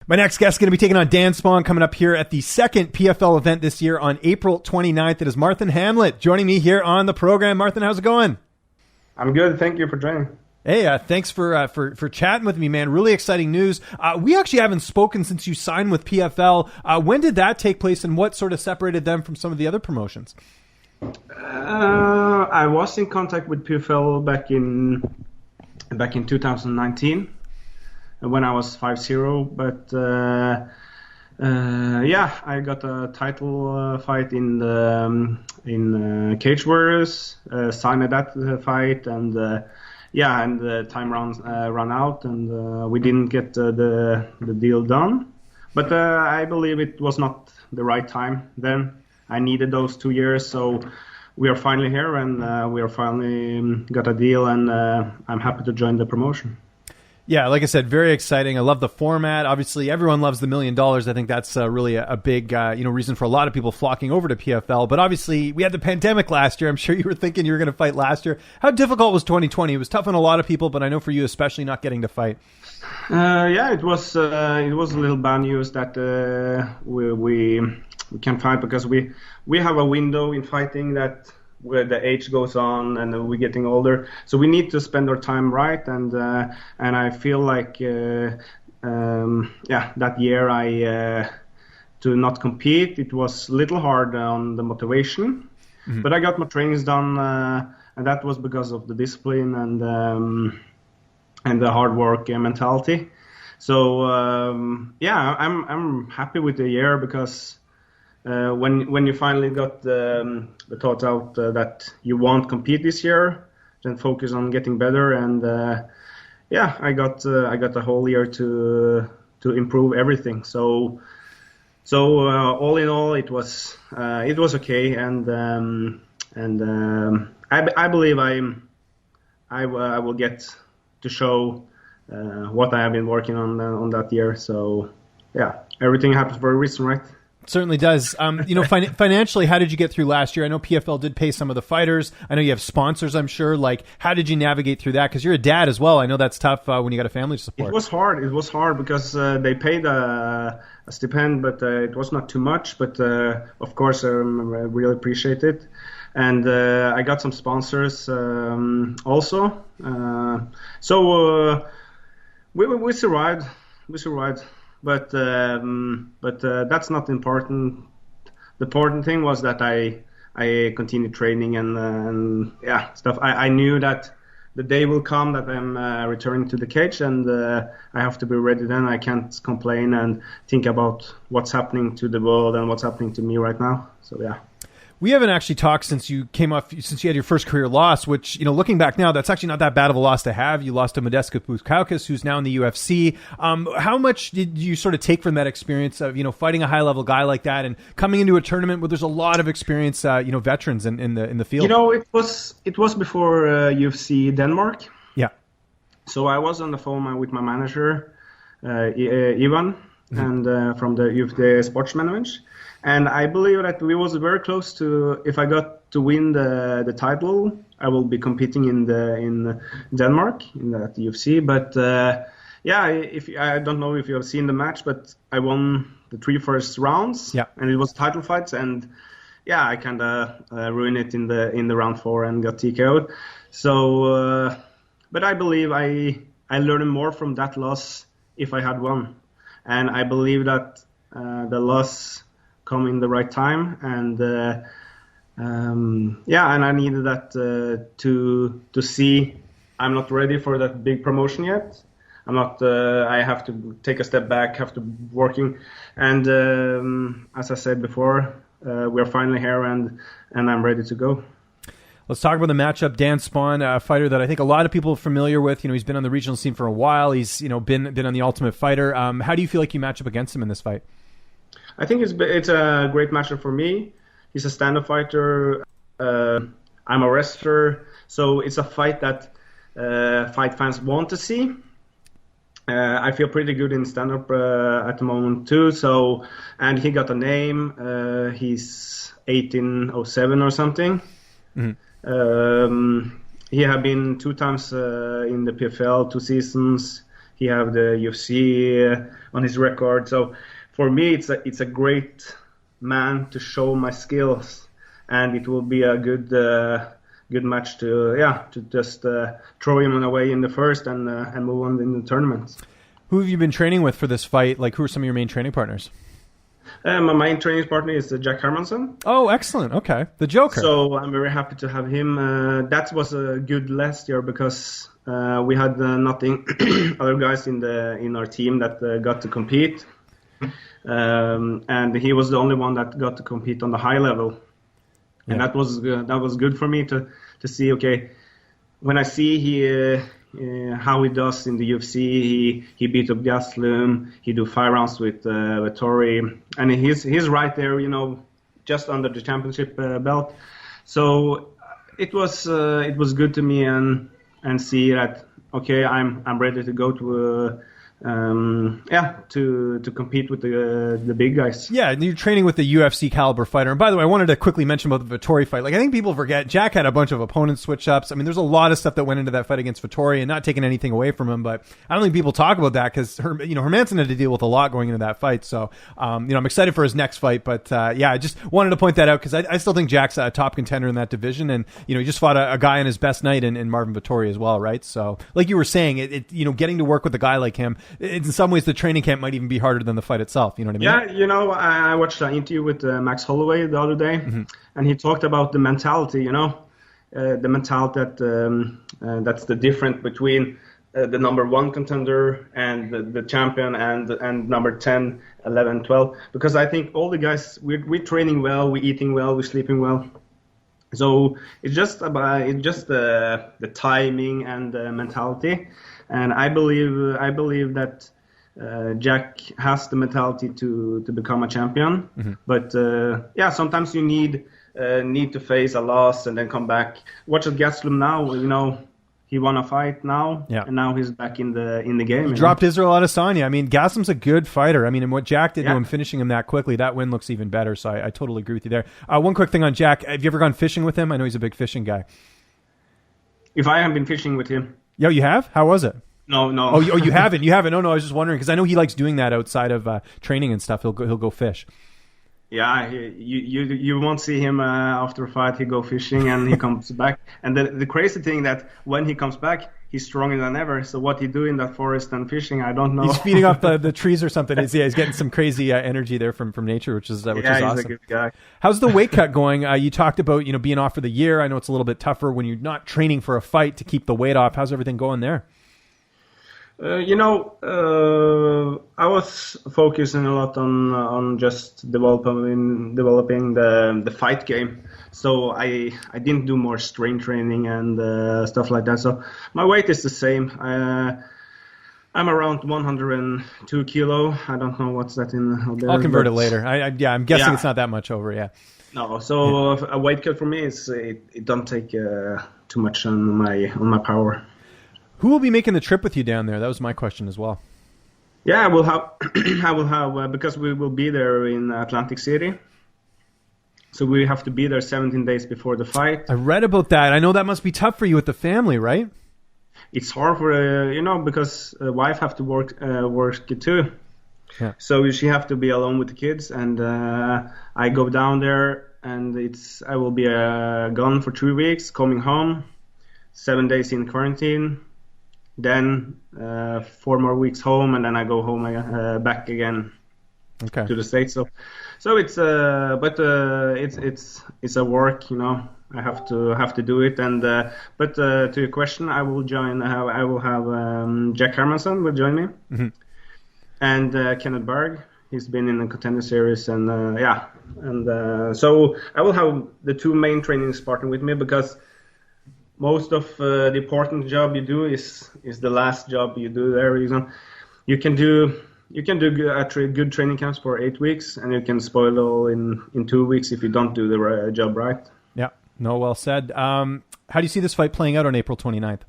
My next guest is going to be taking on Dan Spohn coming up here at the second PFL event this year on April 29th. It is Marthin Hamlet joining me here on the program. Marthin, how's it going? I'm good. Thank you for joining. Hey, thanks for chatting with me, man. Really exciting news. We actually haven't spoken since you signed with PFL. When did that take place, and what sort of separated them from some of the other promotions? I was in contact with PFL back in 2019 when I was 5-0, but I got a title fight in Cage Warriors, signed that fight, and the time ran out, and we didn't get the deal done. But I believe it was not the right time then. I needed those 2 years, so we are finally here, and we are finally got a deal, and I'm happy to join the promotion. Yeah, like I said, very exciting. I love the format. Obviously, everyone loves the $1 million. I think that's really a big reason for a lot of people flocking over to PFL. But obviously, we had the pandemic last year. I'm sure you were thinking you were going to fight last year. How difficult was 2020? It was tough on a lot of people, but I know for you especially not getting to fight. It was a little bad news that we can't fight, because we have a window in fighting that where the age goes on and we're getting older, so we need to spend our time right, and I feel like that year I to not compete, it was a little hard on the motivation, but I got my trainings done, and that was because of the discipline and the hard work mentality. So I'm happy with the year, because when you finally got the thoughts out that you won't compete this year, then focus on getting better, and I got a whole year to improve everything. So all in all, it was okay, and I believe I will get to show what I have been working on that year. So everything happens for a reason, right? Certainly does. Financially, how did you get through last year? I know PFL did pay some of the fighters. I know you have sponsors, I'm sure. Like, how did you navigate through that? Because you're a dad as well. I know that's tough when you got a family to support. It was hard because they paid a stipend, but it was not too much. But of course, I really appreciate it. And I got some sponsors also. So we survived. But that's not important. The important thing was that I continued training and stuff. I knew that the day will come that I'm returning to the cage, and I have to be ready then. I can't complain and think about what's happening to the world and what's happening to me right now. So We haven't actually talked since you had your first career loss, which, looking back now, that's actually not that bad of a loss to have. You lost to Modestas Bukauskas, who's now in the UFC. How much did you sort of take from that experience of, fighting a high level guy like that and coming into a tournament where there's a lot of experienced, veterans in the field? It was before UFC Denmark. Yeah. So I was on the phone with my manager, Ivan, and from the UFC Sports Management. And I believe that we was very close to, if I got to win the title, I will be competing in Denmark in the UFC. But I don't know if you have seen the match, but I won the 3 first rounds, and it was title fights, and I kind of ruined it in the round 4 and got TKO'd. So, but I believe I learned more from that loss if I had won, and I believe that the loss come in the right time, and and I needed that to see I'm not ready for that big promotion yet. I'm not. I have to take a step back, have to working, and as I said before, we're finally here, and I'm ready to go. Let's talk about the matchup. Dan Spohn, a fighter that I think a lot of people are familiar with. He's been on the regional scene for a while. He's been on the Ultimate Fighter. How do you feel like you match up against him in this fight? I think it's a great matchup for me. He's a stand-up fighter. I'm a wrestler, so it's a fight that fight fans want to see. I feel pretty good in stand-up at the moment too. So, and he got a name. He's 1807 or something. Mm-hmm. He have been 2 times in the PFL, 2 seasons. He have the UFC on his record. So for me, it's a great man to show my skills, and it will be a good match to just throw him away in the first and move on in the tournament. Who have you been training with for this fight? Like, who are some of your main training partners? My main training partner is Jack Hermansson. Oh, excellent. Okay. The Joker. So I'm very happy to have him. That was a good last year because we had nothing other guys in our team that got to compete. And he was the only one that got to compete on the high level. Yeah. And that was good for me to see, okay, when I see how he does in the UFC, he beat up Gastelum, he do 5 rounds with Tori, and he's right there, just under the championship belt. So it was good to me and see that, okay, I'm ready to go to to compete with the big guys. Yeah, and you're training with the UFC caliber fighter. And by the way, I wanted to quickly mention about the Vettori fight. Like, I think people forget Jack had a bunch of opponent switch ups. I mean, there's a lot of stuff that went into that fight against Vettori, and not taking anything away from him, but I don't think people talk about that because Hermansson had to deal with a lot going into that fight. So I'm excited for his next fight. But I just wanted to point that out because I still think Jack's a top contender in that division, and he just fought a guy on his best night in Marvin Vettori as well, right? So like you were saying, getting to work with a guy like him, in some ways the training camp might even be harder than the fight itself. You know what I mean? Yeah, I watched an interview with Max Holloway the other day, and he talked about the mentality, the mentality that's the difference between the number 1 contender and the champion and number 10, 11, 12. Because I think all the guys, we're training well, we're eating well, we're sleeping well. So it's just the timing and the mentality. And I believe that Jack has the mentality to become a champion, but sometimes you need to face a loss and then come back. Watch at Gastelum now, he won a fight now, and now he's back in the game. He dropped Israel Adesanya. I mean, Gastelum's a good fighter. I mean, and what Jack did to him, finishing him that quickly, that win looks even better. So I totally agree with you there. One quick thing on Jack: have you ever gone fishing with him? I know he's a big fishing guy. If I have been fishing with him. Yo, you have? How was it? No. Oh, you haven't? You haven't? No. I was just wondering because I know he likes doing that outside of training and stuff. He'll go fish. Yeah, you won't see him after a fight. He go fishing and he comes back. And the crazy thing that when he comes back, he's stronger than ever. So what he do in that forest and fishing, I don't know. He's feeding off the trees or something. He's getting some crazy energy there from nature, which is awesome. He's a good guy. How's the weight cut going? You talked about being off for the year. I know it's a little bit tougher when you're not training for a fight to keep the weight off. How's everything going there? I was focusing a lot on just developing the fight game. So I didn't do more strength training and stuff like that. So my weight is the same. I'm around 102 kilo. I don't know what's that in. I'll convert it later. I'm guessing it's not that much over. Yeah. No. So a weight cut for me it don't take too much on my power. Who will be making the trip with you down there? That was my question as well. Yeah, I will have because we will be there in Atlantic City. So we have to be there 17 days before the fight. I read about that. I know that must be tough for you with the family, right? It's hard for because wife have to work too. Yeah. So she have to be alone with the kids, and I go down there, and I will be gone for 3 weeks, coming home, 7 days in quarantine. Then 4 more weeks home, and then I go home back again to the States. So it's it's a work, I have to do it. And but to your question, I will join. I will have Jack Hermansson will join me, and Kenneth Berg. He's been in the Contender Series, and so I will have the 2 main training partners with me because. Most of the important job you do is the last job you do there. You can do good training camps for 8 weeks, and you can spoil it all in 2 weeks if you don't do the job right. Yeah, no, well said. How do you see this fight playing out on April 29th?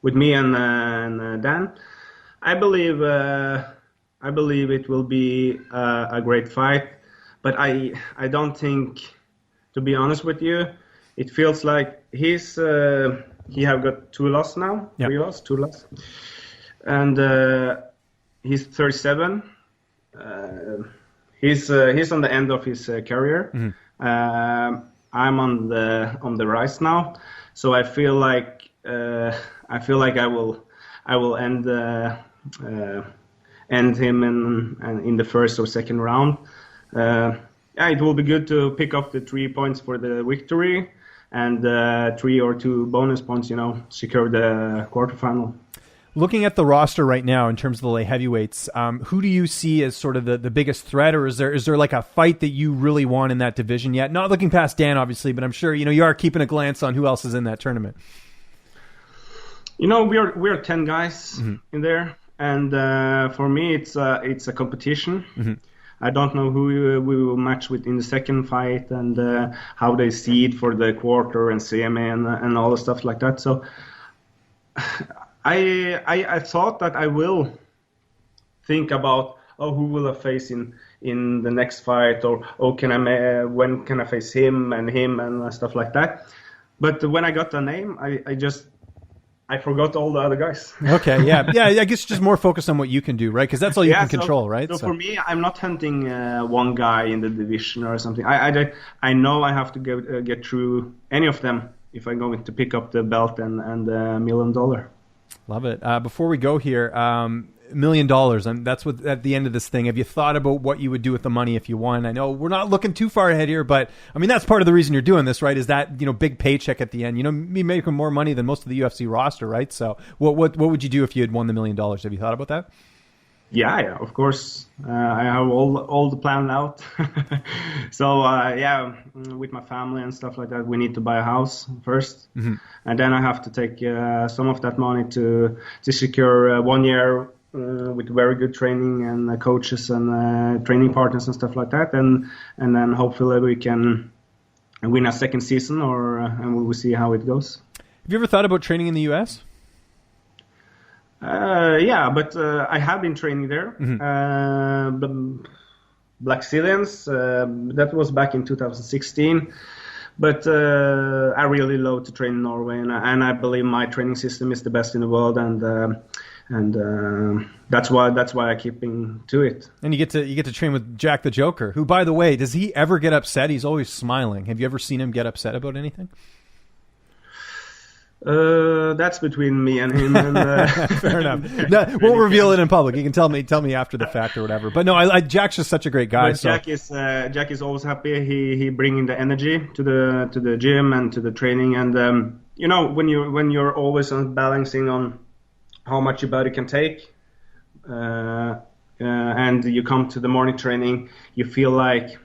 With me and Dan, I believe it will be a great fight, but I don't think, to be honest with you. It feels like he have got 2 losses now, 3 losses, 2 losses, and he's 37. He's on the end of his career. I'm on the rise now, so I feel like I will end him in the first or second round. It will be good to pick up the 3 points for the victory and 3 or 2 bonus points, secure the quarterfinal. Looking at the roster right now in terms of the light heavyweights, who do you see as sort of the biggest threat, or is there like a fight that you really want in that division yet? Not looking past Dan, obviously, but I'm sure you are keeping a glance on who else is in that tournament. We are 10 guys in there, and for me it's a competition. I don't know who we will match with in the second fight, and how they seed for the quarter and semi and all the stuff like that. So I thought that I will think about who will I face in the next fight, or when can I face him and stuff like that. But when I got the name, I forgot all the other guys. Okay, yeah. I guess just more focused on what you can do, right? Because that's all you can control, right? So for me, I'm not hunting one guy in the division or something. I know I have to get through any of them if I'm going to pick up the belt and $1 million. Love it. Before we go here, $1 million, and that's what at the end of this thing. Have you thought about what you would do with the money if you won? I know we're not looking too far ahead here, but I mean that's part of the reason you're doing this, right? Is that big paycheck at the end? Me making more money than most of the UFC roster, right? So what would you do if you had won the $1 million? Have you thought about that? Yeah, of course. I have all the plan out. So with my family and stuff like that, we need to buy a house first, and then I have to take some of that money to secure 1 year with very good training and coaches and training partners and stuff like that, and then hopefully we can win a second season, and we will see how it goes. Have you ever thought about training in the U.S.? But I have been training there. Black Zillions, that was back in 2016. But I really love to train in Norway, and I believe my training system is the best in the world, and that's why I keep to it. And you get to train with Jack the Joker, who, by the way, does he ever get upset? He's always smiling. Have you ever seen him get upset about anything? That's between me and him. And, fair enough. No, won't reveal it in public. You can tell me after the fact or whatever. But no, Jack's just such a great guy. So. Jack is always happy. He bringing the energy to the gym and to the training. And when you're always balancing on how much your body can take, and you come to the morning training, you feel like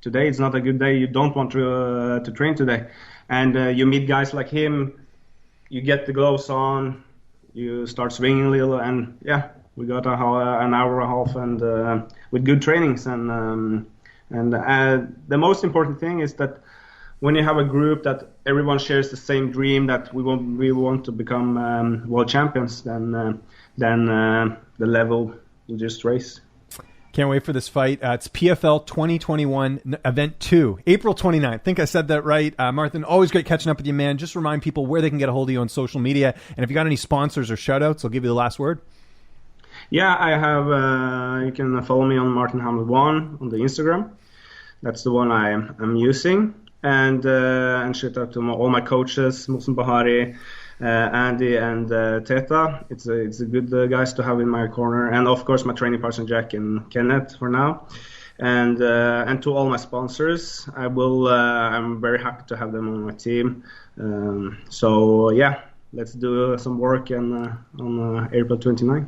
today is not a good day. You don't want to train today, and you meet guys like him. You get the gloves on, you start swinging a little, and we got an hour and a half, and with good trainings. And the most important thing is that when you have a group that everyone shares the same dream, that we want to become world champions, then the level will just raise. Can't wait for this fight. It's PFL 2021 Event 2, April 29th. I think I said that right. Marthin, always great catching up with you, man. Just remind people where they can get a hold of you on social media. And if you got any sponsors or shout-outs, I'll give you the last word. Yeah, I have. You can follow me on Marthin Hamlet 1 on the Instagram. That's the one I'm using. And shout out to all my coaches, Mohsen Bahari, Andy and Teta. It's a good guys to have in my corner, and of course my training partner Jack and Kenneth for now, and to all my sponsors. I'm very happy to have them on my team. So let's do some work on April 29.